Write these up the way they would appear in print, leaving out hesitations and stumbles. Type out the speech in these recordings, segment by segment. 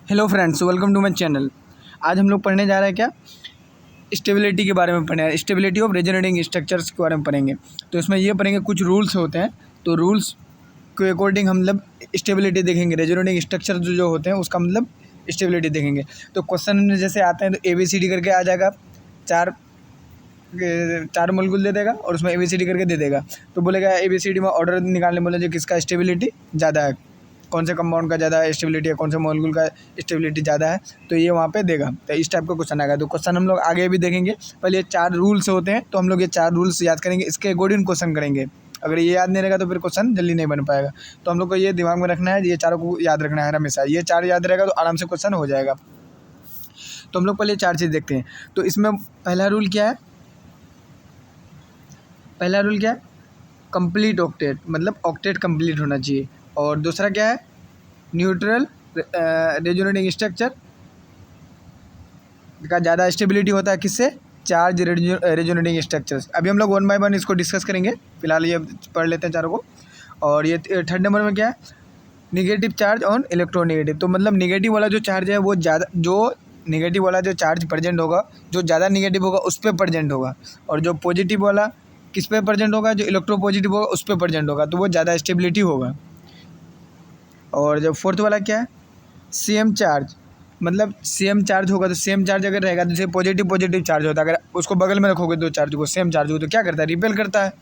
Hello friends, welcome to my channel. आज हम लोग पढ़ने जा रहे हैं क्या, स्टेबिलिटी के बारे में पढ़े, स्टेबिलिटी ऑफ रेजोनेटिंग स्ट्रक्चर्स के बारे में पढ़ेंगे। तो इसमें ये पढ़ेंगे कुछ रूल्स होते हैं, तो रूल्स के अकॉर्डिंग हम मतलब स्टेबिलिटी देखेंगे। रेजोनेटिंग स्ट्रक्चर जो होते हैं उसका मतलब स्टेबिलिटी देखेंगे। तो क्वेश्चन में जैसे आते हैं तो ABCD करके आ जाएगा, चार मोलेक्युल दे देगा और उसमें ABCD करके दे देगा। तो बोलेगा ABCD में ऑर्डर निकालने बोले जो किसका स्टेबिलिटी ज़्यादा है, कौन से कंपाउंड का ज़्यादा स्टेबिलिटी है, कौन से मॉलिक्यूल का स्टेबिलिटी ज़्यादा है, तो ये वहाँ पे देगा। तो इस टाइप का क्वेश्चन आएगा। तो क्वेश्चन हम लोग आगे भी देखेंगे। पहले ये 4 रूल्स होते हैं, तो हम लोग ये 4 रूल्स याद करेंगे, इसके अकॉर्डिंग क्वेश्चन करेंगे। अगर ये याद नहीं रहेगा तो फिर क्वेश्चन जल्दी नहीं बन पाएगा। तो हम लोग को ये दिमाग में रखना है, ये चारों को याद रखना है हमेशा। ये 4 याद रहेगा तो आराम से क्वेश्चन हो जाएगा। तो हम लोग पहले 4 चीज़ देखते हैं। तो इसमें पहला रूल क्या है, कंप्लीट ऑक्टेट, मतलब ऑक्टेट कंप्लीट होना चाहिए। और दूसरा क्या है, न्यूट्रल रेजोनेटिंग स्ट्रक्चर का ज़्यादा स्टेबिलिटी होता है किससे, चार्ज रेजोनेटिंग स्ट्रक्चर्स। अभी हम लोग 1 बाय 1 इसको डिस्कस करेंगे। फिलहाल ये पढ़ लेते हैं चारों को। और ये 3rd नंबर में क्या है, निगेटिव चार्ज ऑन इलेक्ट्रोनेगेटिव। तो मतलब निगेटिव वाला जो चार्ज है वो ज़्यादा, जो निगेटिव वाला जो चार्ज प्रेजेंट होगा, जो ज़्यादा निगेटिव होगा उस पर प्रेजेंट होगा। और जो पॉजिटिव वाला किस पे प्रेजेंट होगा, जो इलेक्ट्रो पॉजिटिव होगा उस पर प्रेजेंट होगा, तो वो ज़्यादा स्टेबिलिटी होगा। और जो 4th वाला क्या है, सेम चार्ज, मतलब सेम चार्ज होगा। तो सेम चार्ज अगर रहेगा, जैसे पॉजिटिव चार्ज होता है, अगर उसको बगल में रखोगे दो चार्ज को, सेम चार्ज हो तो क्या करता है, रिपेल करता है।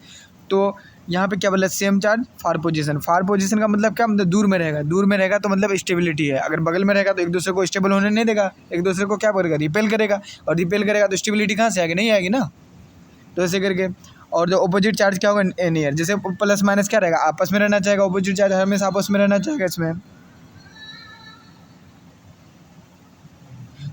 तो यहाँ पे क्या बोला, सेम चार्ज फार पोजीशन। फार पोजीशन का मतलब क्या, मतलब दूर में रहेगा तो मतलब स्टेबिलिटी है। अगर बगल में रहेगा तो एक दूसरे को स्टेबल होने नहीं देगा, एक दूसरे को क्या करेगा, रिपेल करेगा। और रिपेल करेगा तो स्टेबिलिटी कहाँ से आएगी, नहीं आएगी ना। तो ऐसे करके। और जो अपोजिट चार्ज क्या होगा, नियर, जैसे प्लस माइनस क्या रहेगा, आपस में रहना चाहेगा। अपोजिट चार्ज हमेशा आपस में रहना चाहेगा इसमें।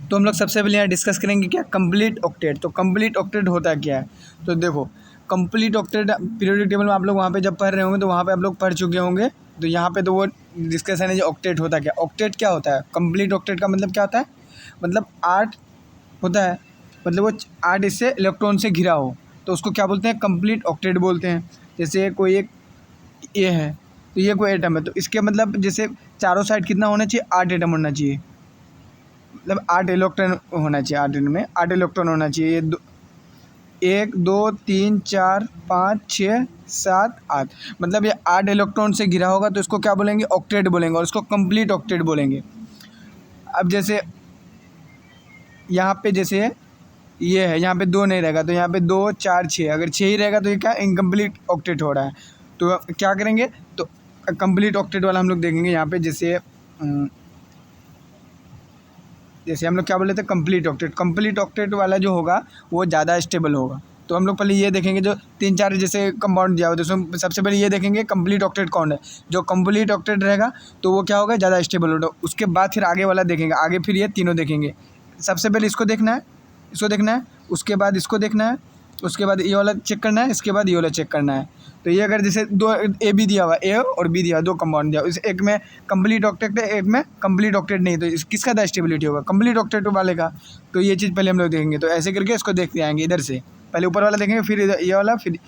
तो हम लोग सबसे पहले यहाँ डिस्कस करेंगे क्या, कंप्लीट ऑक्टेट। तो कंप्लीट ऑक्टेट होता क्या है, तो देखो कंप्लीट ऑक्टेट पीरियोडिक टेबल में आप लोग वहाँ पे जब पढ़ रहे होंगे तो वहाँ पे आप लोग पढ़ चुके होंगे। तो यहाँ पे तो वो डिस्कशन है जो ऑक्टेट होता क्या। ऑक्टेट क्या होता है, कंप्लीट ऑक्टेट का मतलब क्या होता है, मतलब 8 होता है, मतलब वो 8 इससे इलेक्ट्रॉन से घिरा हो, तो उसको क्या बोलते हैं, कंप्लीट ऑक्टेट बोलते हैं। जैसे कोई एक ये है, तो ये कोई एटम है, तो इसके मतलब जैसे चारों साइड कितना होना चाहिए, 8 एटम होना चाहिए, मतलब 8 इलेक्ट्रॉन होना चाहिए। 8 में 8 इलेक्ट्रॉन होना चाहिए। 1 2 3 4 5 6 7 8, मतलब ये 8 इलेक्ट्रॉन से घिरा होगा, तो इसको क्या बोलेंगे, ऑक्टेट बोलेंगे, और इसको कंप्लीट ऑक्टेट बोलेंगे। अब जैसे यहाँ पे जैसे ये है, यहाँ पे 2 नहीं रहेगा, तो यहाँ पे 2 4 6, अगर 6 ही रहेगा तो ये क्या, इनकम्प्लीट ऑक्टेट हो रहा है। तो क्या करेंगे, तो कंप्लीट ऑक्टेट वाला हम लोग देखेंगे यहाँ पे। जैसे हम लोग क्या बोले थे, कंप्लीट ऑक्टेट वाला जो होगा वो ज़्यादा स्टेबल होगा। तो हम लोग पहले ये देखेंगे, जो 3-4 जैसे कंपाउंड दिया होता है उसमें सबसे पहले ये देखेंगे कंप्लीट ऑक्टेट कौन है। जो कंप्लीट ऑक्टेट रहेगा तो वो क्या होगा, ज़्यादा स्टेबल होगा। उसके बाद फिर आगे वाला देखेंगे, आगे फिर ये तीनों देखेंगे। सबसे पहले इसको देखना है, उसके बाद इसको देखना है, उसके बाद ये वाला चेक करना है, इसके बाद ये वाला चेक करना है। तो ये अगर जैसे 2 A B दिया हुआ, A और B दिया हुआ, 2 कंपाउंड दिया, इस एक में कंप्लीट ऑक्टेट है, एक में कंप्लीट ऑक्टेट नहीं, तो किसका ज़्यादा स्टेबिलिटी होगा, कंप्लीट ऑक्टेट वाले का। तो ये चीज़ पहले हम लोग देखेंगे। तो ऐसे करके इसको देखते आएंगे, इधर से पहले ऊपर वाला देखेंगे, फिर ये वाला, फिर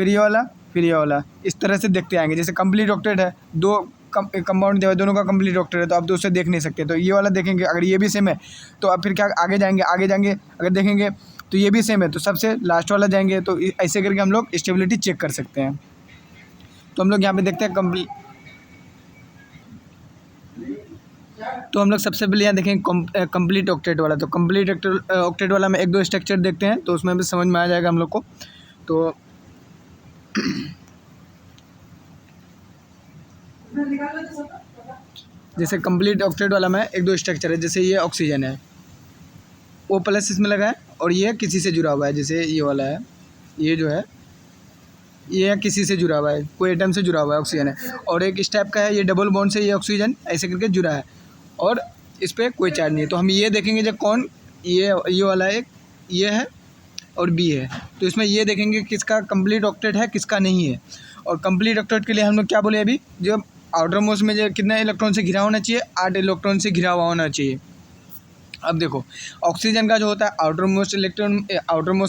ये वाला, फिर ये वाला, इस तरह से देखते आएंगे। जैसे कंप्लीट ऑक्टेट है, 2 कंपाउंड दिया हुआ, दोनों का कंप्लीट ऑक्टेट है, तो आप दूसरे देख नहीं सकते। तो ये वाला देखेंगे, अगर ये भी सेम है तो अब फिर क्या, आगे जाएंगे, अगर देखेंगे तो ये भी सेम है तो सबसे लास्ट वाला जाएंगे। तो ऐसे करके हम लोग स्टेबिलिटी चेक कर सकते हैं। तो हम लोग यहाँ पे देखते हैं तो हम लोग सबसे पहले यहाँ देखेंगे कंप्लीट ऑक्टेट वाला। तो कंप्लीट ऑक्टेट वाला में 1-2 स्ट्रक्चर देखते हैं, तो उसमें भी समझ में आ जाएगा हम लोग को। तो जैसे कंप्लीट ऑक्टेट वाला में 1-2 स्ट्रक्चर है, जैसे ये ऑक्सीजन है, O+ इसमें लगा है, और ये किसी से जुड़ा हुआ है, जैसे ये वाला है, ये जो है ये किसी से जुड़ा हुआ है, कोई एटम से जुड़ा हुआ है, ऑक्सीजन है। और एक इस टाइप का है, ये डबल बॉन्ड से ये ऑक्सीजन ऐसे करके जुड़ा है, और इस पर कोई चार्ज नहीं है। तो हम ये देखेंगे जब कौन, ये वाला एक ये है और B है, तो इसमें ये देखेंगे किसका कंप्लीट ऑक्टेट है, किसका नहीं है। और कंप्लीट ऑक्टेट के लिए हम लोग क्या बोले अभी, जो आउटर मोस्ट में जो कितने इलेक्ट्रॉन से घिरा होना चाहिए, 8 इलेक्ट्रॉन से घिरा हुआ होना चाहिए। अब देखो ऑक्सीजन का जो होता है आउटर मोस्ट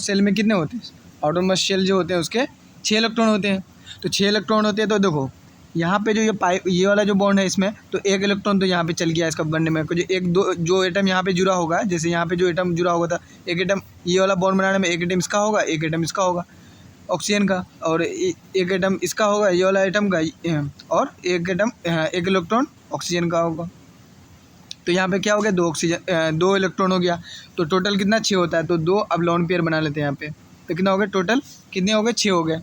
सेल में कितने होते हैं, आउटर मोस्ट सेल जो होते हैं उसके 6 इलेक्ट्रॉन होते हैं। तो 6 इलेक्ट्रॉन होते हैं, तो देखो यहाँ पे जो ये वाला जो बॉन्ड है इसमें, तो एक इलेक्ट्रॉन तो यहाँ पे चल गया इसका बनने में, कुछ एक दो जो एटम यहाँ पे जुड़ा होगा, जैसे यहाँ पे जो एटम जुड़ा होगा था, एक एटम ये वाला बॉन्ड बनाने में एक एटम इसका होगा, एक एटम इसका होगा ऑक्सीजन का, और एक एटम इसका होगा ये वाला एटम का, और एक एटम एक इलेक्ट्रॉन ऑक्सीजन का होगा। तो यहाँ पे क्या हो गया, दो ऑक्सीजन दो इलेक्ट्रॉन हो गया, तो टोटल कितना 6 होता है। तो दो अब लोन पेयर बना लेते हैं यहाँ पे, तो कितना हो गया टोटल, कितने हो गए 6 हो गए,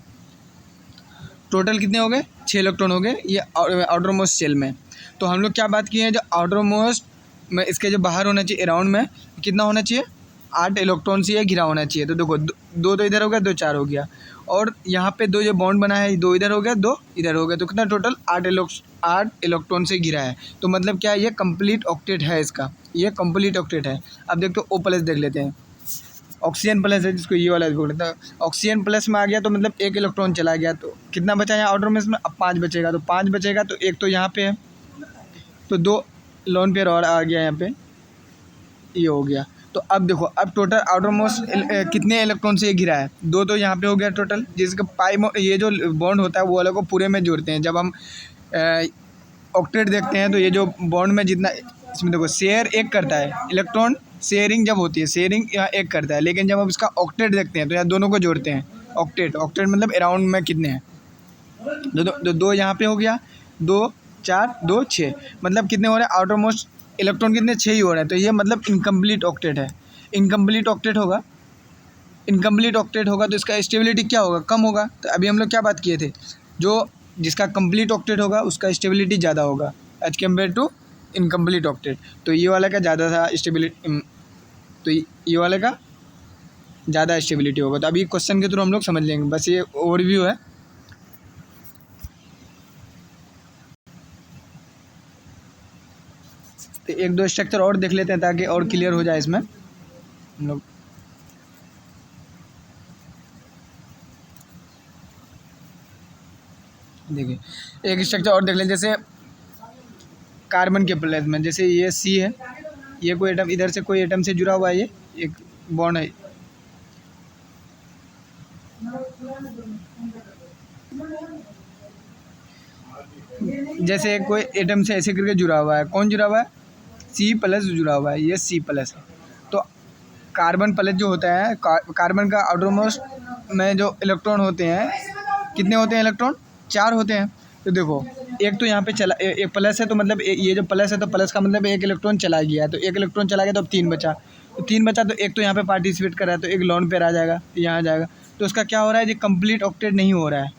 टोटल कितने हो गए 6 इलेक्ट्रॉन हो गए ये आउटर मोस्ट शेल में। तो हम लोग क्या बात किए हैं, जो आउटर मोस्ट में इसके जो बाहर होना चाहिए अराउंड में कितना होना चाहिए, 8 इलेक्ट्रॉन से ये घिरा होना चाहिए। तो देखो दो तो इधर हो गया, दो 4 हो गया, और यहाँ पे दो जो बॉन्ड बना है, दो इधर हो गया, दो इधर हो गया, तो कितना टोटल 8 इलेक्ट्रॉन से घिरा है। तो मतलब क्या है, ये कंप्लीट ऑक्टेट है इसका, ये कंप्लीट ऑक्टेट है। अब देखो O प्लस देख लेते हैं, ऑक्सीजन प्लस है जिसको ये वाला बोल रहे थे, ऑक्सीजन प्लस में आ गया तो मतलब एक इलेक्ट्रॉन चला गया, तो कितना बचा यहाँ आउटर में इसमें, अब 5 बचेगा, तो 5 बचेगा तो एक तो यहाँ पे है, तो 2 लोन पेयर और आ गया यहाँ पे, ये हो गया। तो अब देखो, अब टोटल आउटर मोस्ट कितने इलेक्ट्रॉन से ये घिरा है, 2 तो यहाँ पे हो गया टोटल, जिसका ये जो बॉन्ड होता है वो वाले को पूरे में जोड़ते हैं। जब हम ऑक्टेट देखते हैं तो ये जो बॉन्ड में जितना, इसमें देखो शेयर एक करता है, इलेक्ट्रॉन शेयरिंग जब होती है, शेयरिंग यहाँ एक करता है, लेकिन जब हम इसका ऑक्टेट देखते हैं तो यहाँ दोनों को जोड़ते हैं। ऑक्टेट मतलब अराउंड में कितने हैं, दो यहाँ पे हो गया, 2 4 2 6, मतलब कितने हो रहे हैं आउटर मोस्ट इलेक्ट्रॉन कितने, 6 ही हो रहे हैं। तो ये मतलब इनकम्प्लीट ऑक्टेट है। इनकम्प्लीट ऑक्टेट होगा, इनकम्प्लीट ऑक्टेट होगा तो इसका स्टेबिलिटी क्या होगा, कम होगा। तो अभी हम लोग क्या बात किए थे, जो जिसका कंप्लीट ऑक्टेट होगा उसका स्टेबिलिटी ज़्यादा होगा as compare to incomplete octet. तो ये वाला का ज़्यादा था स्टेबिलिटी, तो ये वाले का ज़्यादा स्टेबिलिटी होगा। तो अभी क्वेश्चन के थ्रू हम लोग समझ लेंगे, बस ये ओवरव्यू है। तो एक दो स्ट्रक्चर और देख लेते हैं ताकि और क्लियर हो जाए इसमें हम लोग। देखिए एक स्ट्रक्चर और देख लें, जैसे कार्बन के प्लेस में, जैसे ये C है, ये कोई एटम इधर से कोई एटम से जुड़ा हुआ है, ये एक बॉन्ड है, जैसे कोई एटम से ऐसे करके जुड़ा हुआ है, कौन जुड़ा हुआ है, C प्लस जुड़ा हुआ है, ये C प्लस है। तो कार्बन प्लस जो होता है, कार्बन का आउटर मोस्ट में जो इलेक्ट्रॉन होते हैं, कितने होते हैं इलेक्ट्रॉन, 4 होते हैं। तो देखो एक तो यहाँ पे चला, एक प्लस है, तो मतलब ये जो प्लस है तो प्लस का मतलब एक इलेक्ट्रॉन चला गया, तो एक इलेक्ट्रॉन चला गया तो अब 3 बचा, तो 3 बचा, तो एक तो यहाँ पे पार्टिसिपेट कर रहा है, तो एक लोन पेयर आ जाएगा, यहाँ आ जाएगा। तो उसका क्या हो रहा है, ये कंप्लीट ऑक्टेट नहीं हो रहा है,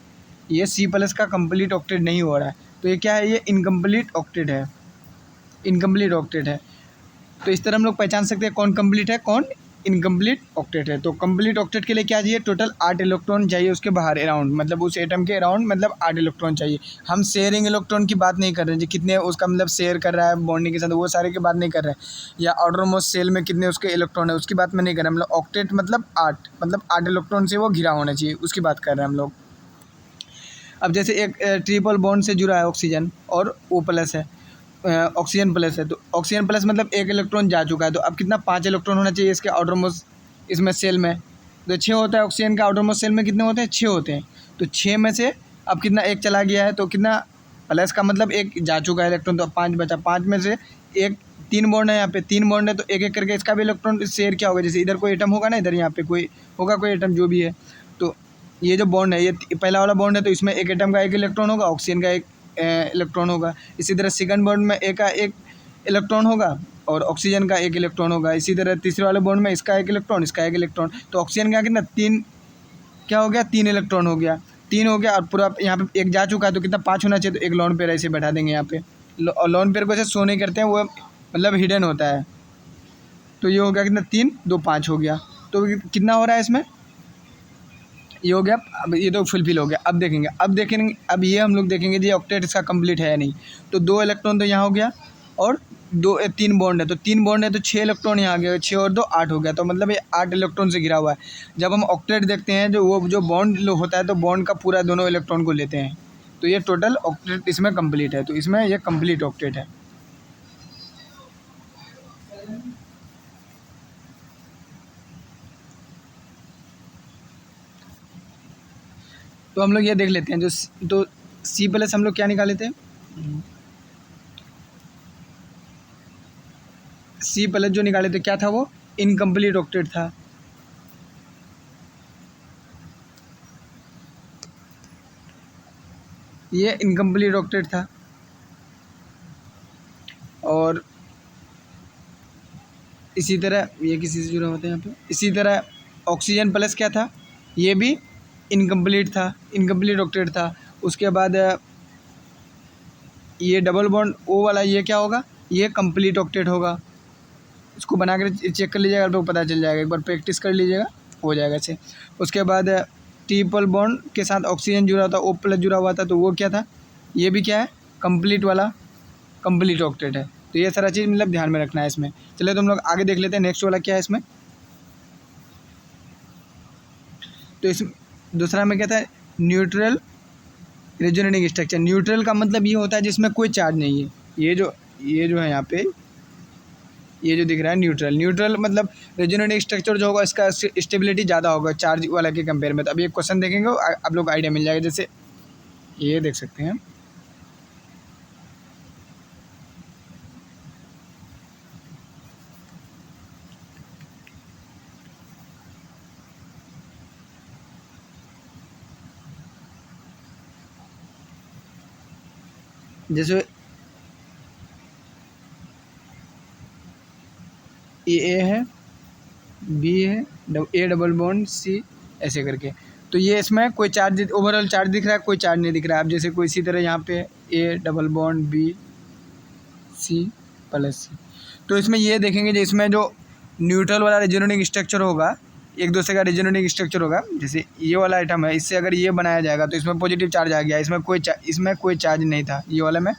ये C प्लस का कंप्लीट ऑक्टेट नहीं हो रहा है। तो ये क्या है, ये इनकम्प्लीट ऑक्टेट है, इनकम्प्लीट ऑक्टेट है। तो इस तरह हम लोग पहचान सकते हैं कौन कंप्लीट है, कौन इनकम्प्लीट ऑक्टेट है। तो कंप्लीट ऑक्टेट के लिए क्या चाहिए, टोटल 8 इलेक्ट्रॉन चाहिए उसके बाहर अराउंड, मतलब उस एटम के अराउंड मतलब 8 इलेक्ट्रॉन चाहिए। हम शेयरिंग इलेक्ट्रॉन की बात नहीं कर रहे हैं, जो कितने उसका मतलब शेयर कर रहा है बॉन्डिंग के साथ, वो सारे की बात नहीं कर रहे हैं, या आउटर मोस्ट सेल में कितने उसके इलेक्ट्रॉन है उसकी बात में नहीं कर रहे हैं। मतलब ऑक्टेट मतलब 8, मतलब 8 इलेक्ट्रॉन से वो घिरा होना चाहिए, उसकी बात कर रहे हैं हम लोग। अब जैसे एक ट्रिपल बॉन्ड से जुड़ा है ऑक्सीजन और O प्लस है, ऑक्सीजन प्लस है, तो ऑक्सीजन प्लस मतलब एक इलेक्ट्रॉन जा चुका है, तो अब कितना 5 इलेक्ट्रॉन होना चाहिए इसके आउटर मोस्ट इसमें सेल में, तो 6 होता है। ऑक्सीजन का आउटर मोस्ट सेल में कितने होते हैं, 6 होते हैं। तो 6 में से अब कितना, एक चला गया है, तो कितना प्लस का मतलब एक जा चुका है इलेक्ट्रॉन, तो 5 बचा, 5 में से एक 3 बॉन्ड है, यहाँ पे 3 बॉन्ड है, तो एक एक करके इसका भी इलेक्ट्रॉन शेयर क्या होगा, जैसे इधर कोई एटम होगा ना, इधर यहाँ पे कोई होगा कोई एटम जो भी है, तो ये जो बॉन्ड है ये पहला वाला बॉन्ड है, तो इसमें एक एटम का एक इलेक्ट्रॉन होगा, ऑक्सीजन का एक इलेक्ट्रॉन होगा। इसी तरह सेकंड बॉन्ड में एक का एक इलेक्ट्रॉन होगा और ऑक्सीजन का एक इलेक्ट्रॉन होगा। इसी तरह तीसरे वाले बॉन्ड में इसका एक इलेक्ट्रॉन, इसका एक इलेक्ट्रॉन, तो ऑक्सीजन का कितना 3 क्या हो गया, 3 इलेक्ट्रॉन हो गया, 3 हो गया, और पूरा यहाँ पे एक जा चुका है, तो कितना 5 होना चाहिए, तो एक लोन पेयर ऐसे बैठा देंगे यहाँ पे। लोन पेयर को ऐसे शो नहीं करते हैं, वो मतलब हिडन होता है। तो ये हो गया कितना, 3 2 5 हो गया, तो कितना हो रहा है इसमें, ये हो गया। अब ये तो फुलफिल हो गया। अब देखेंगे अब ये हम लोग देखेंगे जी ऑक्टेट इसका कंप्लीट है या नहीं। तो 2 इलेक्ट्रॉन तो यहाँ हो गया, और 3 बॉन्ड है, तो 3 बॉन्ड है, तो 6 इलेक्ट्रॉन यहाँ आ गया, 6 और 2 8 हो गया, तो मतलब ये 8 इलेक्ट्रॉन से घिरा हुआ है। जब हम ऑक्टेट देखते हैं जो बॉन्ड होता है, तो बॉन्ड का पूरा दोनों इलेक्ट्रॉन को लेते हैं, तो ये टोटल ऑक्टेट इसमें कंप्लीट है, तो इसमें ये कंप्लीट ऑक्टेट है। तो हम लोग ये देख लेते हैं तो सी प्लस हम लोग क्या निकाले थे, सी प्लस जो निकाले थे क्या था वो, इनकम्प्लीट ऑक्टेट था। ये इनकम्प्लीट ऑक्टेट था। और इसी तरह ये किसी से जुड़ा होता है यहाँ पे, इसी तरह ऑक्सीजन प्लस क्या था, ये भी इनकम्प्लीट था, इनकम्प्लीट ऑक्टेट था। उसके बाद ये डबल बॉन्ड ओ वाला ये क्या होगा, ये कंप्लीट ऑक्टेट होगा। इसको बना कर चेक कर लीजिएगा, आपको पता चल जाएगा, एक बार प्रैक्टिस कर लीजिएगा, हो जाएगा ऐसे। उसके बाद ट्रिपल बॉन्ड के साथ ऑक्सीजन जुड़ा था, O प्लस जुड़ा हुआ था, तो वो क्या था, ये भी क्या है, कंप्लीट वाला कंप्लीट ऑक्टेट है। तो ये सारा चीज़ मतलब ध्यान में रखना है इसमें। चलिए तो हम लोग आगे देख लेते हैं नेक्स्ट वाला क्या है इसमें। तो इस दूसरा में क्या था, न्यूट्रल रेजोनेटिंग स्ट्रक्चर। न्यूट्रल का मतलब ये होता है जिसमें कोई चार्ज नहीं है। ये जो है यहाँ पे ये जो दिख रहा है न्यूट्रल, न्यूट्रल मतलब रेजोनेटिंग स्ट्रक्चर जो होगा इसका स्टेबिलिटी ज़्यादा होगा चार्ज वाला के कंपेयर में। तो अभी एक क्वेश्चन देखेंगे आप लोग आइडिया मिल जाएगा। जैसे ये देख सकते हैं, जैसे ए है, बी है, ए डबल बॉन्ड सी, ऐसे करके। तो ये इसमें कोई चार्ज, ओवरऑल चार्ज दिख रहा है, कोई चार्ज नहीं दिख रहा है। अब जैसे कोई इसी तरह यहाँ पे A double bond B C plus C, तो इसमें ये देखेंगे जो इसमें जो न्यूट्रल वाला रेजोनेटिंग स्ट्रक्चर होगा, एक दूसरे का रेजोनेटिंग स्ट्रक्चर होगा। जैसे ये वाला आइटम है, इससे अगर ये बनाया जाएगा तो इसमें पॉजिटिव चार्ज आ गया, इसमें कोई चार्ज नहीं था, ये वाले में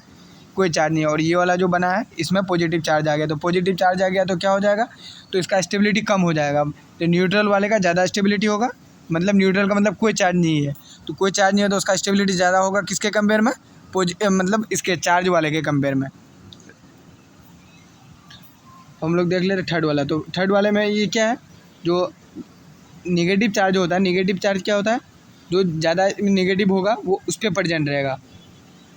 कोई चार्ज नहीं है। और ये वाला जो बना है इसमें पॉजिटिव चार्ज आ गया, तो पॉजिटिव चार्ज आ गया तो क्या हो जाएगा, तो इसका स्टेबिलिटी कम हो जाएगा। तो न्यूट्रल वाले का ज़्यादा स्टेबिलिटी होगा, मतलब न्यूट्रल का मतलब कोई चार्ज नहीं है, तो कोई चार्ज नहीं है तो उसका स्टेबिलिटी ज़्यादा होगा किसके कंपेयर में, मतलब इसके चार्ज वाले के कंपेयर में। हम लोग देख ले रहे थर्ड वाला, तो थर्ड वाले में ये क्या है, जो नेगेटिव चार्ज होता है, नेगेटिव चार्ज क्या होता है, जो ज़्यादा नेगेटिव होगा वो उस पर प्रेजेंट रहेगा।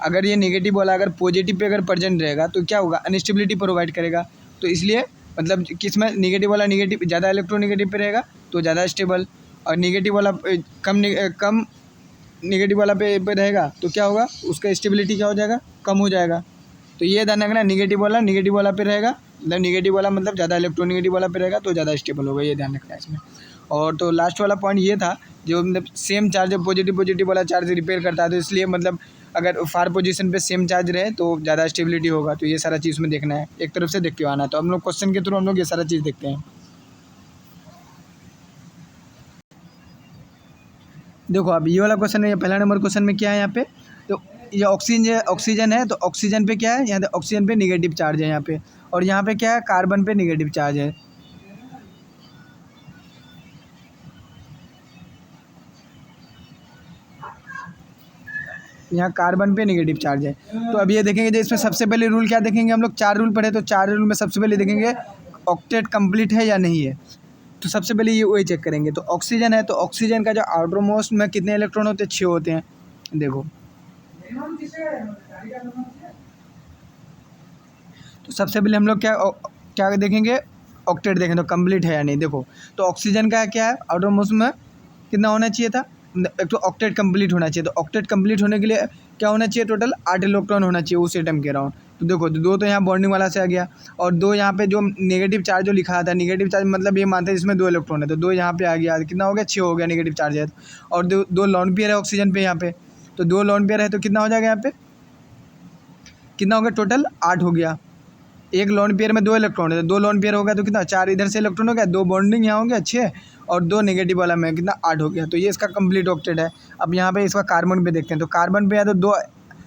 अगर ये नेगेटिव वाला अगर पॉजिटिव पे अगर प्रेजेंट रहेगा तो क्या होगा, अनस्टेबिलिटी प्रोवाइड करेगा। तो इसलिए मतलब किस में नेगेटिव वाला नेगेटिव ज़्यादा इलेक्ट्रोनेगेटिव पे रहेगा तो ज़्यादा स्टेबल, और नेगेटिव वाला कम नेगेटिव वाला पे रहेगा तो क्या होगा, उसका स्टेबिलिटी क्या हो जाएगा, कम हो जाएगा। तो ये ध्यान रखना, नेगेटिव वाला पे रहेगा, मतलब नेगेटिव वाला मतलब ज़्यादा इलेक्ट्रोनेगेटिव वाला पे रहेगा तो ज़्यादा स्टेबल होगा, ये ध्यान रखना है इसमें। और तो लास्ट वाला पॉइंट ये था, जो मतलब सेम चार्ज पॉजिटिव वाला चार्ज रिपेयर करता है, तो इसलिए मतलब अगर फार पोजीशन पे सेम चार्ज रहे तो ज़्यादा स्टेबिलिटी होगा। तो ये सारा चीज़ में देखना है, एक तरफ से देख के आना है। तो हम लोग क्वेश्चन के थ्रू हम लोग ये सारा चीज़ देखते हैं। देखो अब ये वाला क्वेश्चन है, ये पहला नंबर क्वेश्चन में क्या है यहाँ पे, तो ये ऑक्सीजन है, तो ऑक्सीजन पे क्या है, यहाँ ऑक्सीजन पे निगेटिव चार्ज है यहाँ पे, और यहाँ पे क्या है, कार्बन पे निगेटिव चार्ज है। यहाँ कार्बन पे नेगेटिव चार्ज है। तो अब ये देखेंगे जो इसमें सबसे पहले रूल क्या देखेंगे, हम लोग 4 रूल पढ़े, तो 4 रूल में सबसे पहले देखेंगे ऑक्टेट कंप्लीट है या नहीं है। तो सबसे पहले ये वही चेक करेंगे। तो ऑक्सीजन है, तो ऑक्सीजन का जो आउटर मोस्ट में कितने इलेक्ट्रॉन होते हैं, 6 होते हैं। देखो तो सबसे पहले हम लोग क्या देखेंगे, ऑक्टेट देखें तो कंप्लीट है या नहीं। देखो तो ऑक्सीजन का क्या है, आउटर मोस्ट में कितना होना चाहिए था, एक तो ऑक्टेट कंप्लीट होना चाहिए। तो ऑक्टेट कंप्लीट होने के लिए क्या होना चाहिए, टोटल 8 इलेक्ट्रॉन होना चाहिए उस एटम के अराउंड। तो देखो 2 तो यहाँ बॉन्डिंग वाला से आ गया, और 2 यहाँ पे जो नेगेटिव चार्ज जो लिखा था, नेगेटिव चार्ज मतलब ये मानते हैं जिसमें 2 इलेक्ट्रॉन है, तो 2 यहाँ पे आ गया, कितना हो गया, 6 हो गया नेगेटिव चार्ज है। और 2 लॉन पेयर है ऑक्सीजन पे यहाँ पे, तो 2 लॉन पेयर है तो कितना हो जाएगा, यहाँ पे कितना हो गया, टोटल 8 हो गया। एक लोन पेयर में 2 इलेक्ट्रॉन है, तो 2 लोन पेयर हो गया तो कितना, 4 इधर से इलेक्ट्रॉन हो गया, 2 बॉन्डिंग यहाँ हो गया 6, और 2 नेगेटिव वाला में कितना 8 हो गया। तो ये इसका कंप्लीट ऑक्टेट है। अब यहाँ पे इसका कार्बन पे देखते हैं, तो कार्बन पे या तो 2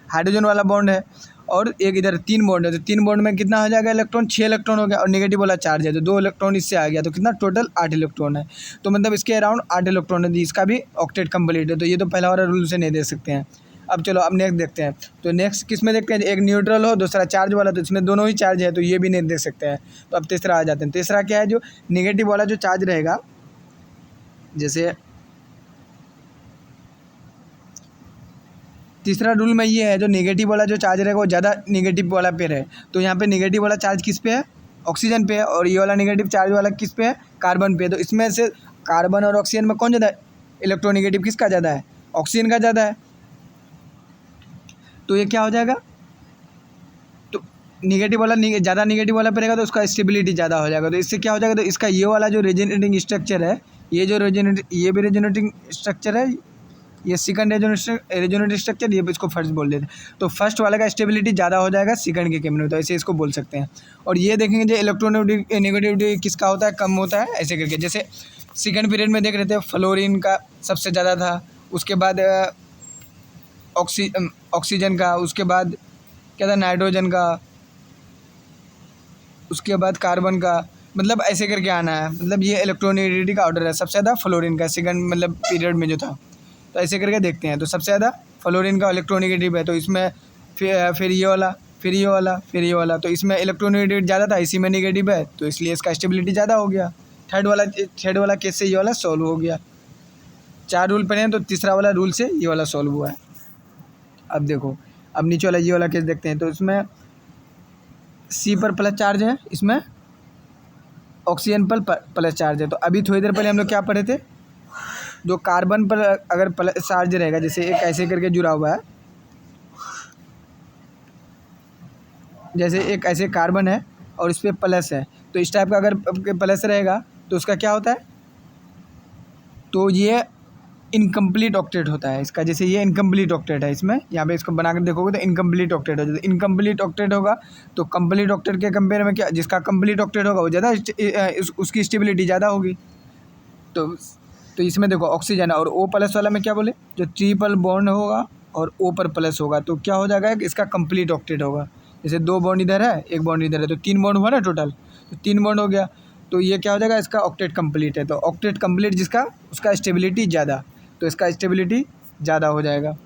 हाइड्रोजन वाला बॉन्ड है और एक इधर 3 बॉन्ड है, तो 3 बॉन्ड में कितना हो जाएगा इलेक्ट्रॉन, 6 इलेक्ट्रॉन हो गया, और नेगेटिव वाला चार्ज है तो 2 इलेक्ट्रॉन इससे आ गया, तो कितना टोटल 8 इलेक्ट्रॉन है। तो मतलब इसके अराउंड 8 इलेक्ट्रॉन है, इसका भी ऑक्टेट कंप्लीट है। तो ये तो पहला वाला रूल से नहीं दे सकते हैं। अब चलो अब नेक्स्ट देखते हैं। तो नेक्स्ट किस में देखते हैं, एक न्यूट्रल हो दूसरा चार्ज वाला, तो इसमें दोनों ही चार्ज है तो ये भी नहीं देख सकते हैं। तो अब तीसरा आ जाते हैं। तीसरा क्या है, जो नेगेटिव वाला जो चार्ज रहेगा, जैसे तीसरा रूल में ये है, जो नेगेटिव वाला जो चार्ज रहेगा वो ज़्यादा नेगेटिव वाला पे है, तो यहाँ पे नेगेटिव वाला चार्ज किस पे है, ऑक्सीजन पे है, और ये वाला नेगेटिव चार्ज वाला किस पे है, कार्बन पे है। तो इसमें से कार्बन और ऑक्सीजन में कौन ज़्यादा इलेक्ट्रोनेगेटिव किसका ज़्यादा है, ऑक्सीजन का ज़्यादा है। तो ये क्या हो जाएगा, तो निगेटिव वाला ज़्यादा निगेटिव वाला पे रहेगा तो उसका स्टेबिलिटी ज़्यादा हो जाएगा। तो इससे क्या हो जाएगा, तो इसका ये वाला जो रेजोनेटिंग स्ट्रक्चर है, ये भी रेजोनेटिंग स्ट्रक्चर है, ये सेकंड रेजोनेटिंग स्ट्रक्चर, ये इसको फर्स्ट बोल देते हैं। तो फर्स्ट वाले का स्टेबिलिटी ज़्यादा हो जाएगा सेकंड के केमिकल में, तो ऐसे इसको बोल सकते हैं। और ये देखेंगे जो इलेक्ट्रोनेगेटिविटी किसका होता है, कम होता है, ऐसे करके। जैसे सेकंड पीरियड में देख रहे थे फ्लोरीन का सबसे ज़्यादा था, उसके बाद ऑक्सीजन का, उसके बाद क्या था, नाइट्रोजन का, उसके बाद कार्बन का, मतलब ऐसे करके आना है। मतलब ये इलेक्ट्रोनेगेटिविटी का ऑर्डर है, सबसे ज़्यादा फ्लोरीन का सेकंड मतलब पीरियड में जो था। तो ऐसे करके देखते हैं, तो सबसे ज़्यादा फ्लोरीन का इलेक्ट्रोनेगेटिव है, तो इसमें फिर ये वाला, फिर ये वाला, फिर ये वाला, तो इसमें इलेक्ट्रोनेगेटिव ज़्यादा था, इसी में नेगेटिव है, तो इसलिए इसका स्टेबिलिटी ज़्यादा हो गया। थर्ड वाला केस से ये वाला सॉल्व हो गया। 4 रूल पढ़े हैं, तो तीसरा वाला रूल से ये वाला सॉल्व हुआ है। अब देखो, अब नीचे वाला ये वाला केस देखते हैं। तो इसमें सी पर प्लस चार्ज है, इसमें ऑक्सीजन पर प्लस चार्ज है। तो अभी थोड़ी देर पहले हम लोग क्या पढ़े थे, जो कार्बन पर अगर प्लस चार्ज रहेगा, जैसे एक ऐसे करके जुड़ा हुआ है, जैसे एक ऐसे कार्बन है और इस पर प्लस है, तो इस टाइप का अगर प्लस रहेगा तो उसका क्या होता है, तो ये इनकम्प्लीट ऑक्टेट होता है इसका। जैसे ये इनकम्प्लीट ऑक्टेट है, इसमें यहाँ पे इसको बना कर देखोगे तो इनकम्प्लीट ऑक्टेट हो जाता है। इनकम्प्लीट ऑक्टेट होगा तो कंप्लीट ऑक्टेट के कंपेयर में क्या, जिसका कंप्लीट ऑक्टेट होगा वो ज़्यादा उसकी स्टेबिलिटी ज़्यादा होगी। तो इसमें देखो ऑक्सीजन और O प्लस वाला में क्या बोले, जो ट्रिपल बॉन्ड होगा और O पर प्लस होगा तो क्या हो जाएगा, इसका कंप्लीट ऑक्टेट होगा। जैसे 2 बॉन्ड इधर है, 1 बॉन्ड इधर है, तो 3 बॉन्ड हुआ ना टोटल, तो 3 बॉन्ड हो गया, तो ये क्या हो जाएगा, इसका ऑक्टेट कंप्लीट है। तो ऑक्टेट कंप्लीट जिसका, उसका स्टेबिलिटी ज़्यादा, तो इसका स्टेबिलिटी ज़्यादा हो जाएगा।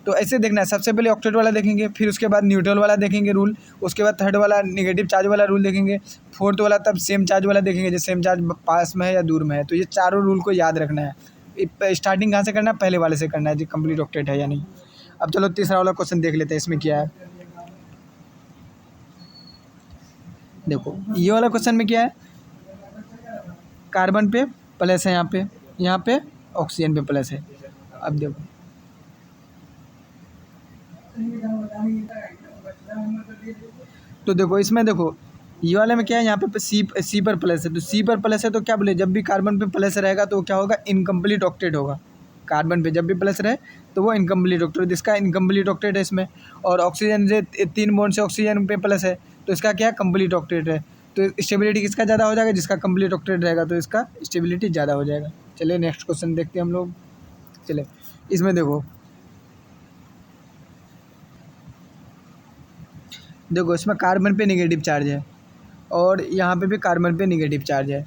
तो ऐसे देखना है, सबसे पहले ऑक्टेट वाला देखेंगे, फिर उसके बाद न्यूट्रल वाला देखेंगे रूल, उसके बाद थर्ड वाला नेगेटिव चार्ज वाला रूल देखेंगे, फोर्थ वाला तब सेम चार्ज वाला देखेंगे, जैसे सेम चार्ज पास में है या दूर में है। तो ये चारों रूल को याद रखना है। स्टार्टिंग कहाँ से करना है, पहले वाले से करना है, जो कंप्लीट ऑक्टेट है या नहीं। अब चलो तीसरा वाला क्वेश्चन देख लेते हैं, इसमें क्या है। देखो ये वाला क्वेश्चन में क्या है, कार्बन पे प्लस है, यहाँ पे ऑक्सीजन पे प्लस है। अब देखो तो देखो इसमें देखो ये वाले में क्या है, यहाँ पे सी पर प्लस है, तो सी पर प्लस है तो क्या बोले, जब भी कार्बन पे प्लस रहेगा तो क्या होगा, इनकम्प्लीट ऑक्टेट होगा। कार्बन पे जब भी प्लस रहे तो वो इनकम्प्लीट ऑक्टेट, इसका इनकम्प्लीट ऑक्टेट है इसमें। और ऑक्सीजन से 3 बॉन्ड से ऑक्सीजन पे प्लस है, तो इसका क्या है, कंप्लीट ऑक्टेट है। तो स्टेबिलिटी किसका ज़्यादा हो जाएगा, जिसका कंप्लीट ऑक्टेट रहेगा, तो इसका स्टेबिलिटी ज़्यादा हो जाएगा। चलिए नेक्स्ट क्वेश्चन देखते हैं हम लोग। चले इसमें देखो इसमें कार्बन पे नेगेटिव चार्ज है और यहाँ पे भी कार्बन पे नेगेटिव चार्ज है।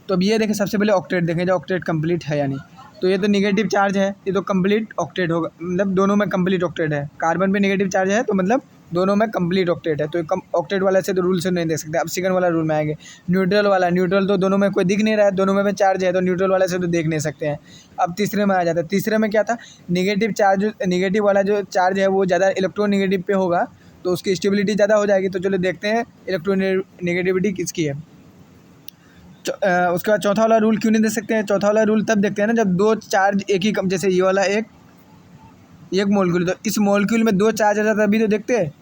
तो अब ये देखें, सबसे पहले ऑक्टेट देखें, जो ऑक्टेट कंप्लीट है या नहीं। तो ये तो नेगेटिव चार्ज है, ये तो कंप्लीट ऑक्टेट होगा, मतलब दोनों में कंप्लीट ऑक्टेट है। कार्बन पे नेगेटिव चार्ज है तो मतलब दोनों में कंप्लीट ऑक्टेट है, तो ऑक्टेट वाला से तो रूल से नहीं देख सकते। अब सेकंड वाला रूल में आएंगे, न्यूट्रल वाला। न्यूट्रल तो दोनों में कोई दिख नहीं रहा है, दोनों में चार्ज है, तो न्यूट्रल वाले से तो देख नहीं सकते हैं। अब तीसरे में आ जाता है। तीसरे में क्या था, नेगेटिव वाला जो चार्ज है वो ज़्यादा इलेक्ट्रोनेगेटिव पे होगा, तो उसकी स्टेबिलिटी ज़्यादा हो जाएगी। तो चलो देखते हैं इलेक्ट्रोनेगेटिविटी किसकी है। उसके बाद चौथा वाला रूल क्यों नहीं दे सकते हैं, चौथा वाला रूल तब देखते हैं ना जब 2 चार्ज एक ही कम, जैसे ये वाला एक मॉलिक्यूल, तो इस मॉलिक्यूल में 2 चार्ज रहता है तभी तो देखते हैं।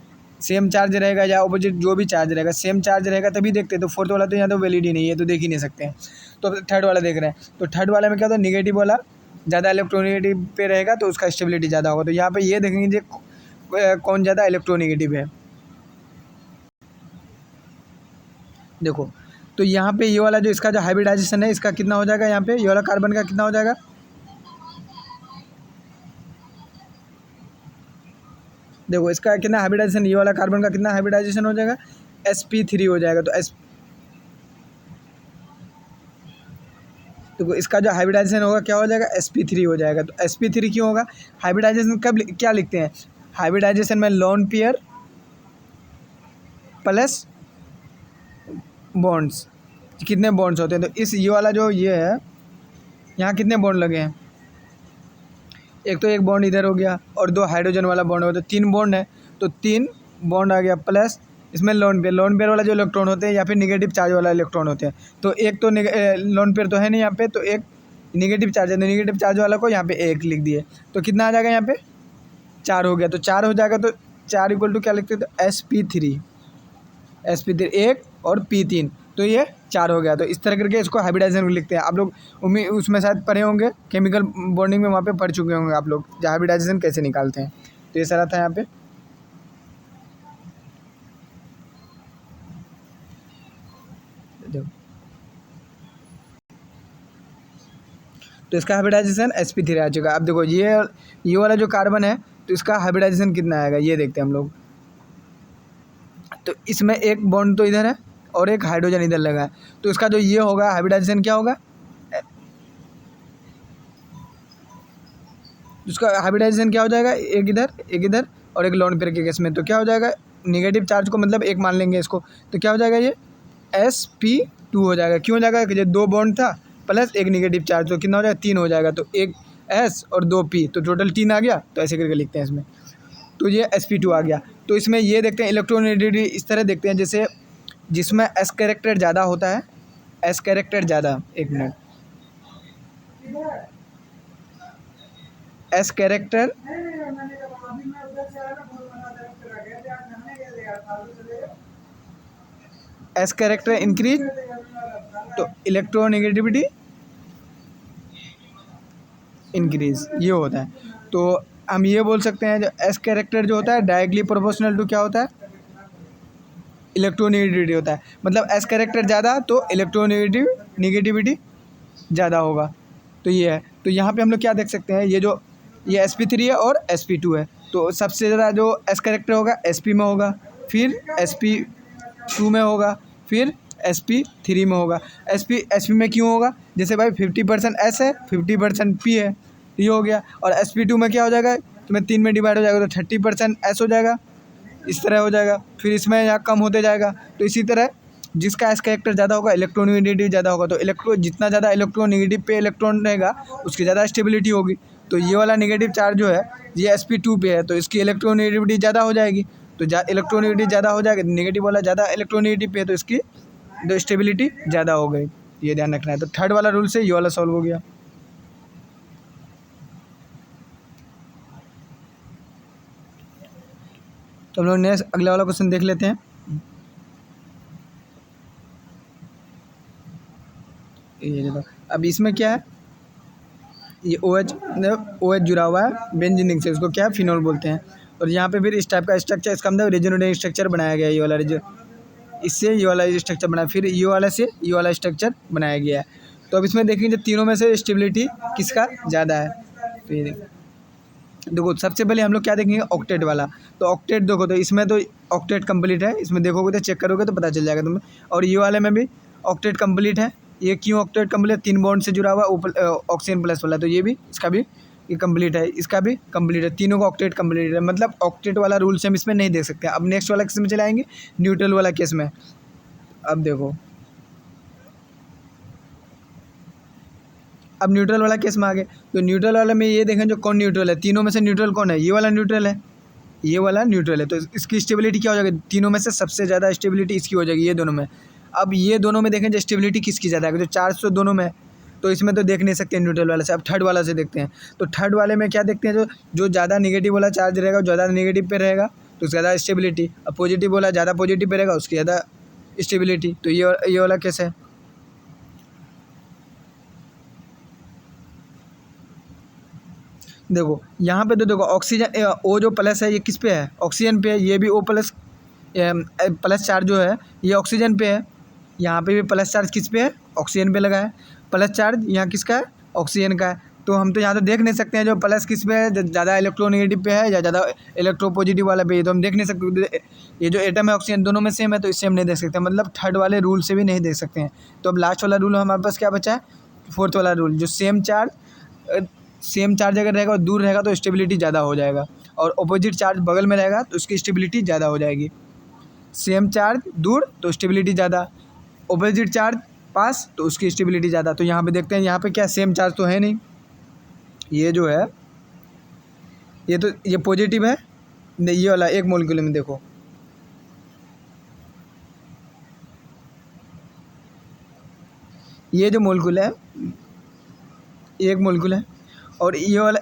सेम चार्ज रहेगा या ऑपोजिट जो भी चार्ज रहेगा, सेम चार्ज रहेगा तभी देखते हैं। तो फोर्थ वाला तो यहाँ तो वैलिड ही नहीं है, तो देख ही नहीं सकते हैं। तो थर्ड वाला देख रहे हैं, तो थर्ड वाले में क्या होता है, निगेटिव वाला ज़्यादा इलेक्ट्रोनेगेटिव पे रहेगा तो उसका स्टेबिलिटी ज़्यादा होगा। तो यहाँ पे ये देखेंगे कौन ज़्यादा इलेक्ट्रोनेगेटिव है। देखो तो यहाँ पे ये वाला जो इसका जो हाइब्रिडाइजेशन है, इसका कितना हो जाएगा, यहाँ पे ये वाला कार्बन का कितना हो जाएगा, देखो इसका कितना हाइब्रिडाइजेशन, ये वाला कार्बन का कितना हाइब्रिडाइजेशन हो जाएगा, sp3 हो जाएगा। तो देखो इसका जो हाइब्रिडाइजेशन होगा क्या हो जाएगा, sp3 हो जाएगा। तो sp3 क्यों होगा, हाइब्रिडाइजेशन कब क्या लिखते हैं, हाइब्रिडाइजेशन में लोन पेयर प्लस बॉन्ड्स, कितने बॉन्ड्स होते हैं। तो इस ये वाला जो ये है, यहाँ कितने बॉन्ड लगे हैं, एक तो एक बॉन्ड इधर हो गया और 2 हाइड्रोजन वाला बॉन्ड हो गया, तो 3 बॉन्ड है, तो 3 बॉन्ड आ गया प्लस इसमें लोन पेयर वाला जो इलेक्ट्रॉन होते हैं या फिर निगेटिव चार्ज वाला इलेक्ट्रॉन होते हैं, तो एक तो लोन पेयर तो है नहीं यहाँ पे, तो एक निगेटिव चार्ज है, तो निगेटिव चार्ज वाला को यहाँ पे 1 लिख दिए, तो कितना आ जाएगा यहाँ पे 4 हो गया, तो 4 हो जाएगा, तो 4 इक्वल टू क्या लिखते हैं, तो sp3 1 और p3, तो ये 4 हो गया। तो इस तरह करके इसको हाइब्रिडाइजेशन लिखते हैं। आप लोग उसमें शायद पढ़े होंगे, केमिकल बॉन्डिंग में वहाँ पे पढ़ चुके होंगे आप लोग, जो हाइब्रिडाइजेशन कैसे निकालते हैं। तो ये सारा था यहाँ पे। तो इसका हाइब्रिडाइजेशन sp3 आ चुका है। अब देखो ये वाला जो कार्बन है, तो इसका हाइब्रिडाइजेशन कितना आएगा ये देखते हैं हम लोग। तो इसमें एक बॉन्ड तो इधर है और एक हाइड्रोजन इधर लगा है, तो इसका जो ये होगा हाइब्रिडाइजेशन क्या होगा, उसका हाइब्रिडाइजेशन क्या हो जाएगा, एक इधर और एक लोन पेयर के केस में, तो क्या हो जाएगा, निगेटिव चार्ज को मतलब एक मान लेंगे इसको, तो क्या हो जाएगा ये sp2 हो जाएगा। क्यों हो जाएगा कि जो 2 बॉन्ड था प्लस एक निगेटिव चार्ज, तो कितना हो जाएगा 3 हो जाएगा, तो एक s और 2 p, तो टोटल 3 आ गया। तो ऐसे करके लिखते हैं इसमें, तो ये sp2 आ गया। तो इसमें ये देखते हैं इलेक्ट्रोनेगेटिविटी इस तरह देखते हैं, जैसे जिसमें s कैरेक्टर ज़्यादा होता है, s कैरेक्टर ज़्यादा, एक minute, s character S character increase, तो इलेक्ट्रोनेगेटिविटी इंक्रीज, ये होता है। तो हम ये बोल सकते हैं जो एस कैरेक्टर जो होता है डायरेक्टली प्रोपोर्शनल टू क्या होता है, इलेक्ट्रोनेगेटिविटी होता है। मतलब एस कैरेक्टर ज़्यादा तो इलेक्ट्रोनेगेटिविटी ज़्यादा होगा। तो ये है। तो यहाँ पे हम लोग क्या देख सकते हैं, ये sp3 है और sp2 है, तो सबसे ज़्यादा जो एस कैरेक्टर होगा sp में होगा, फिर sp2 में होगा, फिर sp3 में होगा। sp में क्यों होगा, जैसे भाई 50% s है 50% p है, ये हो गया। और sp2 में क्या हो जाएगा, तुम्हें 3 में डिवाइड हो जाएगा, तो 30% s हो जाएगा, इस तरह हो जाएगा। फिर इसमें यहाँ कम होते जाएगा। तो इसी तरह जिसका एस कैरेक्टर ज़्यादा होगा इलेक्ट्रोनेगेटिव ज़्यादा होगा, तो जितना ज़्यादा इलेक्ट्रोनेगेटिव पे इलेक्ट्रॉन रहेगा उसकी ज़्यादा स्टेबिलिटी होगी। तो ये वाला नेगेटिव चार्ज जो है ये sp2 पे है, तो इसकी इलेक्ट्रोनेगेटिविटी ज़्यादा हो जाएगी। तो इलेक्ट्रोनेगेटिव ज़्यादा हो जाएगी, नेगेटिव वाला ज़्यादा इलेक्ट्रोनेगेटिव पे है, तो इसकी जो स्टेबिलिटी ज़्यादा हो गई, ये ध्यान रखना है। तो थर्ड वाला रूल से ये वाला सॉल्व हो गया। तो हम लोग नेक्स्ट अगला वाला क्वेश्चन देख लेते हैं। ये देखो, अब इसमें क्या है, ये OH जुड़ा हुआ है बेंजीन से, उसको क्या है फिनोल बोलते हैं। और यहाँ पे फिर इस टाइप का स्ट्रक्चर, इसका मतलब रेजोनेटिंग स्ट्रक्चर बनाया गया है, ये वाला इससे ये वाला स्ट्रक्चर बनाया, फिर ये वाला से ये वाला स्ट्रक्चर बनाया गया है। तो अब इसमें देखेंगे तीनों में से स्टेबिलिटी किसका ज़्यादा है। तो ये देखो सबसे पहले हम लोग क्या देखेंगे, ऑक्टेट वाला। तो ऑक्टेट देखो, तो इसमें तो ऑक्टेट कंप्लीट है, इसमें देखोगे तो चेक करोगे तो पता चल जाएगा तुम्हें। और ये वाले में भी ऑक्टेट कंप्लीट है। ये क्यों ऑक्टेट कंप्लीट, 3 बॉन्ड से जुड़ा हुआ ऑक्सीजन प्लस वाला, तो ये भी इसका भी ये कंप्लीट है, इसका भी कंप्लीट है, तीनों का ऑक्टेट कंप्लीट है। मतलब ऑक्टेट वाला रूल से हम इसमें नहीं देख सकते। अब नेक्स्ट वाला केस में चलाएंगे, न्यूट्रल वाला केस में। अब देखो, अब न्यूट्रल वाला केस में आ गए। तो न्यूट्रल वाले में ये देखें जो कौन न्यूट्रल है, तीनों में से न्यूट्रल कौन है, ये वाला न्यूट्रल है, ये वाला न्यूट्रल है। तो इसकी स्टेबिलिटी क्या हो जाएगी, तीनों में से सबसे ज़्यादा स्टेबिलिटी इसकी हो जाएगी, ये दोनों में। अब ये दोनों में देखें जो स्टेबिलिटी किसकी ज़्यादा है, जो चार्ज तो दोनों में, तो इसमें तो देख नहीं सकते न्यूट्रल वाले से। अब थर्ड वाला से देखते हैं। तो थर्ड वाले में क्या देखते हैं, जो ज़्यादा निगेटिव वाला चार्ज रहेगा, ज़्यादा निगेटिव पे रहेगा तो उसकी ज़्यादा स्टेबिलिटी। अब पॉजिटिव वाला ज़्यादा पॉजिटिव पे रहेगा, उसकी ज़्यादा स्टेबिलिटी। तो ये वाला केस है। देखो यहाँ पे तो देखो ऑक्सीजन O जो प्लस है ये किस पे है, ऑक्सीजन पे है। ये भी O प्लस चार्ज जो है ये ऑक्सीजन पे है। यहाँ पे भी प्लस चार्ज किस पे है, ऑक्सीजन पे लगा है। प्लस चार्ज यहाँ किसका है, ऑक्सीजन का है। तो हम तो यहाँ तो देख नहीं सकते हैं जो प्लस किस पे है, ज़्यादा इलेक्ट्रोनेगेटिव पे है या ज़्यादा इलेक्ट्रोपॉजिटिव वाला पे है, तो हम देख नहीं सकते। ये जो एटम है ऑक्सीजन दोनों में सेम है, तो इससे हम नहीं देख सकते, मतलब थर्ड वाले रूल से भी नहीं देख सकते हैं। तो अब लास्ट वाला रूल हमारे पास क्या बचा है, फोर्थ वाला रूल, जो सेम चार्ज अगर रहेगा और दूर रहेगा तो स्टेबिलिटी ज़्यादा हो जाएगा, और अपोजिट चार्ज बगल में रहेगा तो उसकी स्टेबिलिटी ज़्यादा हो जाएगी। सेम चार्ज दूर तो स्टेबिलिटी ज़्यादा, अपोजिट चार्ज पास तो उसकी स्टेबिलिटी ज़्यादा। तो यहाँ पे देखते हैं, यहाँ पे क्या सेम चार्ज तो है नहीं, ये जो है ये पॉजिटिव है, नहीं ये वाला एक मोलिक्यूल में देखो, ये जो मोलिक्यूल है एक मोलिक्यूल है, और ये वाला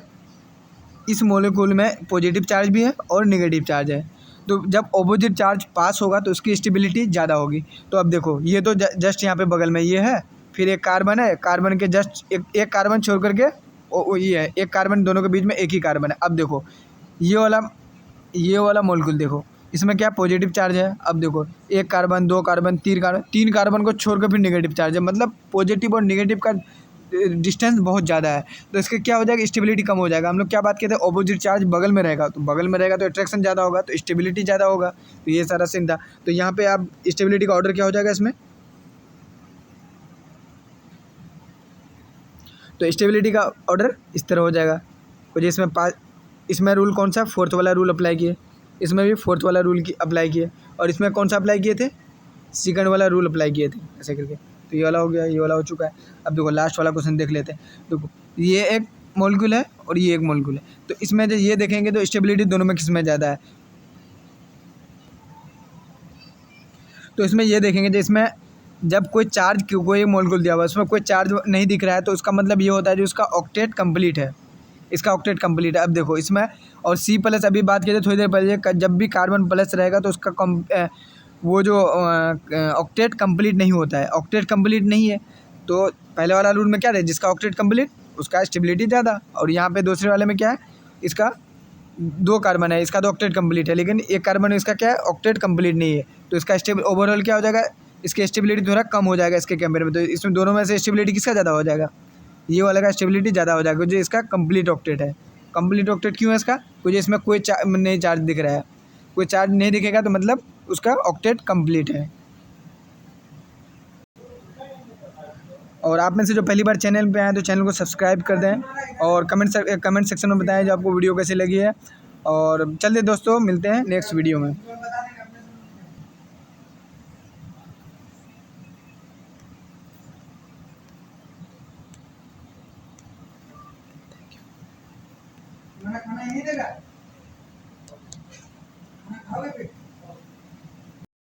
इस मोलिक्यूल में पॉजिटिव चार्ज भी है और नेगेटिव चार्ज है। तो जब ऑपोजिट चार्ज पास होगा तो उसकी स्टेबिलिटी ज़्यादा होगी। तो अब देखो ये तो जस्ट यहाँ पे बगल में ये है, फिर एक कार्बन है, कार्बन के जस्ट एक कार्बन छोड़ करके ये है, एक कार्बन, दोनों के बीच में एक ही कार्बन है। अब देखो ये वाला मोलिक्यूल देखो, इसमें क्या पॉजिटिव चार्ज है। अब देखो एक कार्बन, दो कार्बन, तीन कार्बन को छोड़ कर फिर नेगेटिव चार्ज है, मतलब पॉजिटिव और नेगेटिव का डिस्टेंस बहुत ज़्यादा है। तो इसके क्या हो जाएगा, स्टेबिलिटी कम हो जाएगा। हम लोग क्या बात कहते हैं, ऑपोजिट चार्ज बगल में रहेगा, तो बगल में रहेगा तो अट्रैक्शन ज़्यादा होगा, तो स्टेबिलिटी ज़्यादा होगा। तो ये सारा सीन था। तो यहाँ पे आप स्टेबिलिटी का ऑर्डर क्या हो जाएगा इसमें, तो स्टेबिलिटी का ऑर्डर इस तरह हो जाएगा। तो इसमें रूल कौन सा, फोर्थ वाला रूल अप्लाई किए, इसमें भी फोर्थ वाला रूल की अप्लाई किए, और इसमें कौन सा अप्लाई किए थे, सेकंड वाला रूल अप्लाई किए थे, ऐसे करके। तो ये वाला हो गया, ये वाला हो चुका है। अब देखो लास्ट वाला क्वेश्चन देख लेते हैं। देखो ये एक मॉलिक्यूल है और ये एक मॉलिक्यूल है, तो इसमें जो ये देखेंगे तो स्टेबिलिटी दोनों में किस में ज़्यादा है, तो इसमें ये देखेंगे जो इसमें जब कोई मॉलिक्यूल दिया हुआ है उसमें कोई चार्ज नहीं दिख रहा है, तो उसका मतलब ये होता है जो उसका ऑक्टेट कंप्लीट है, इसका ऑक्टेट कंप्लीट है। अब देखो इसमें और C+ अभी बात की थी थोड़ी देर पहले, जब भी कार्बन प्लस रहेगा तो उसका वो जो ऑक्टेट कंप्लीट नहीं होता है, ऑक्टेट कंप्लीट नहीं है। तो पहले वाला रूल में क्या है, जिसका ऑक्टेट कंप्लीट उसका स्टेबिलिटी ज़्यादा, और यहाँ पे दूसरे वाले में क्या है, इसका दो कार्बन है, इसका तो ऑक्टेट कंप्लीट है, लेकिन एक कार्बन इसका क्या है, ऑक्टेट कंप्लीट नहीं है, तो इसका ओवरऑल क्या हो जाएगा, इसकी स्टेबिलिटी थोड़ा कम हो जाएगा इसके कंपेयर में। तो इसमें दोनों में से स्टेबिलिटी किसका ज़्यादा हो जाएगा, ये वाला का स्टेबिलिटी ज़्यादा हो जाएगा, जो इसका कंप्लीट ऑक्टेट है। कंप्लीट ऑक्टेट क्यों है इसका, क्योंकि इसमें कोई नहीं चार्ज दिख रहा है, कोई चार्ज नहीं दिखेगा तो मतलब उसका ऑक्टेट कंप्लीट है। और आप में से जो पहली बार चैनल पे आए तो चैनल को सब्सक्राइब कर दें, और कमेंट सेक्शन में बताएं जो आपको वीडियो कैसी लगी है। और चलिए दोस्तों, मिलते हैं नेक्स्ट वीडियो में। खाना यहीं देगा, खाना खाओगे फिर?